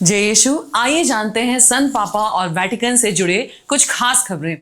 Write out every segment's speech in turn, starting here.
जय यीशु। आइए जानते हैं संत पापा और वेटिकन से जुड़े कुछ खास खबरें।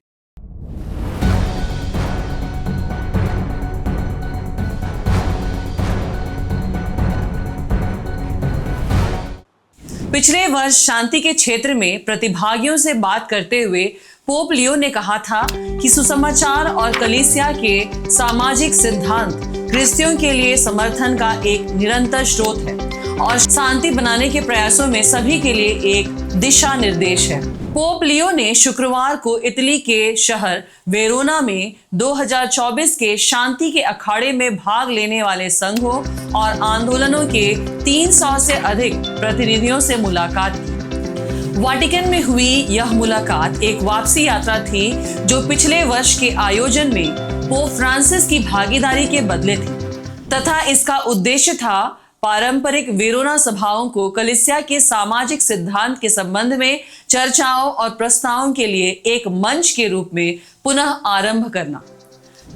पिछले वर्ष शांति के क्षेत्र में प्रतिभागियों से बात करते हुए पोप लियो ने कहा था कि सुसमाचार और कलीसिया के सामाजिक सिद्धांत क्रिस्तियों के लिए समर्थन का एक निरंतर स्रोत है और शांति बनाने के प्रयासों में सभी के लिए एक दिशा निर्देश है। पोप लियो ने शुक्रवार को इटली के शहर वेरोना में 2024 के शांति के अखाड़े में भाग लेने वाले संघों और आंदोलनों के 300 से अधिक प्रतिनिधियों से मुलाकात की। वाटिकन में हुई यह मुलाकात एक वापसी यात्रा थी जो पिछले वर्ष के आयोजन में पोप फ्रांसिस की भागीदारी के बदले थी तथा इसका उद्देश्य था पारंपरिक वेरोना सभाओं को कलीसिया के सामाजिक सिद्धांत के संबंध में चर्चाओं और प्रस्तावों के लिए एक मंच के रूप में पुनः आरंभ करना,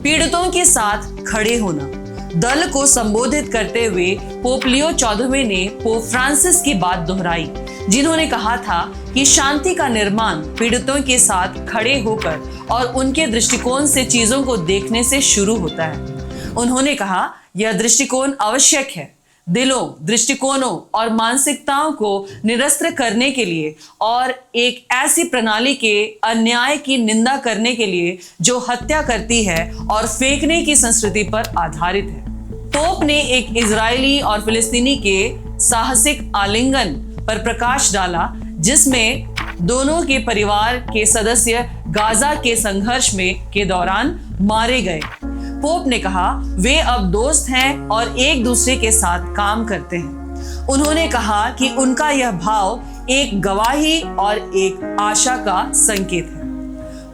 पीड़ितों के साथ खड़े होना। दल को संबोधित करते हुए पोप लियो 14वें ने पोप फ्रांसिस की बात दोहराई, जिन्होंने कहा था कि शांति का निर्माण पीड़ितों के साथ खड़े होकर और उनके दृष्टिकोण से चीजों को देखने से शुरू होता है। उन्होंने कहा, यह दृष्टिकोण आवश्यक है दिलों, दृष्टिकोणों और मानसिकताओं को निरस्त करने के लिए और एक ऐसी प्रणाली के अन्याय की निंदा करने के लिए जो हत्या करती है और फेंकने की संस्कृति पर आधारित है। पोप ने एक इजरायली और फिलिस्तीनी के साहसिक आलिंगन पर प्रकाश डाला, जिसमें दोनों के परिवार के सदस्य गाजा के संघर्ष के दौरान मारे गए। पोप ने कहा, वे अब दोस्त हैं और एक दूसरे के साथ काम करते हैं। उन्होंने कहा कि उनका यह भाव एक गवाही और एक आशा का संकेत है।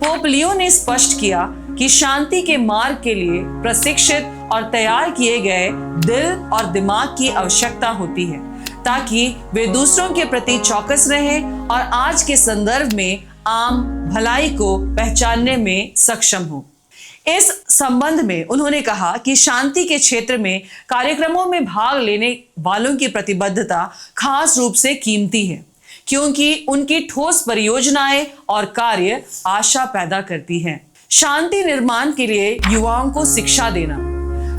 पोप लियो ने स्पष्ट किया कि शांति के मार्ग के लिए प्रशिक्षित और तैयार किए गए दिल और दिमाग की आवश्यकता होती है ताकि वे दूसरों के प्रति चौकस रहें और आज के संदर्भ में आम भलाई को पहचानने में सक्षम हो। इस संबंध में उन्होंने कहा कि शांति के क्षेत्र में कार्यक्रमों में भाग लेने वालों की प्रतिबद्धता खास रूप से कीमती है, क्योंकि उनकी ठोस परियोजनाएं और कार्य आशा पैदा करती हैं। शांति निर्माण के लिए युवाओं को शिक्षा देना।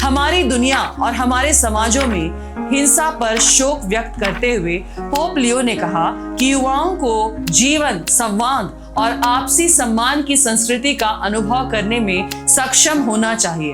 हमारी दुनिया और हमारे समाजों में हिंसा पर शोक व्यक्त करते हुए पोप लियो ने कहा कि युवाओं को जीवन, संवाद और आपसी सम्मान की संस्कृति का अनुभव करने में सक्षम होना चाहिए,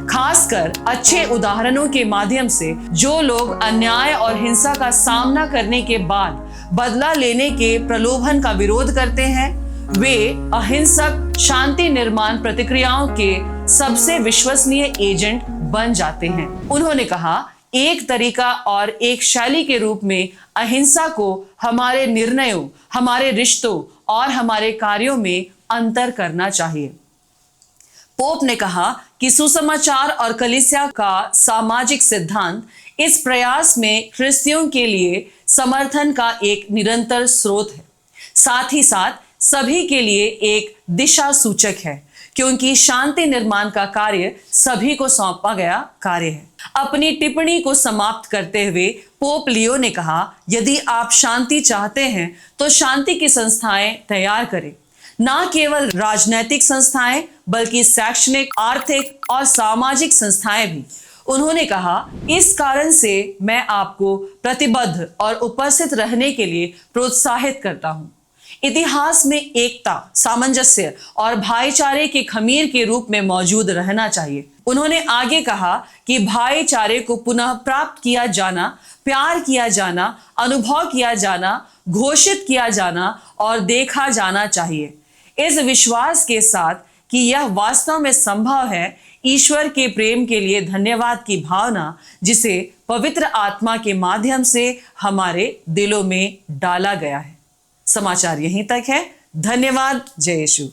खासकर अच्छे उदाहरणों के माध्यम से। जो लोग अन्याय और हिंसा का सामना करने के बाद बदला लेने के प्रलोभन का विरोध करते हैं, वे अहिंसक शांति निर्माण प्रतिक्रियाओं के सबसे विश्वसनीय एजेंट बन जाते हैं। उन्होंने कहा, एक तरीका और एक शैली के रूप में अहिंसा को हमारे निर्णयों, हमारे रिश्तों और हमारे कार्यों में अंतर करना चाहिए। पोप ने कहा कि सुसमाचार और कलीसिया का सामाजिक सिद्धांत इस प्रयास में क्रिस्तियों के लिए समर्थन का एक निरंतर स्रोत है, साथ ही साथ सभी के लिए एक दिशा सूचक है, क्योंकि शांति निर्माण का कार्य सभी को सौंपा गया कार्य है। अपनी टिप्पणी को समाप्त करते हुए पोप लियो ने कहा, यदि आप शांति चाहते हैं तो शांति की संस्थाएं तैयार करें, न केवल राजनैतिक संस्थाएं बल्कि शैक्षणिक, आर्थिक और सामाजिक संस्थाएं भी। उन्होंने कहा, इस कारण से मैं आपको प्रतिबद्ध और उपस्थित रहने के लिए प्रोत्साहित करता हूं। इतिहास में एकता, सामंजस्य और भाईचारे के खमीर के रूप में मौजूद रहना चाहिए। उन्होंने आगे कहा कि भाईचारे को पुनः प्राप्त किया जाना, प्यार किया जाना, अनुभव किया जाना, घोषित किया जाना और देखा जाना चाहिए, इस विश्वास के साथ कि यह वास्तव में संभव है। ईश्वर के प्रेम के लिए धन्यवाद की भावना, जिसे पवित्र आत्मा के माध्यम से हमारे दिलों में डाला गया है। समाचार यहीं तक है। धन्यवाद। जय यीशु।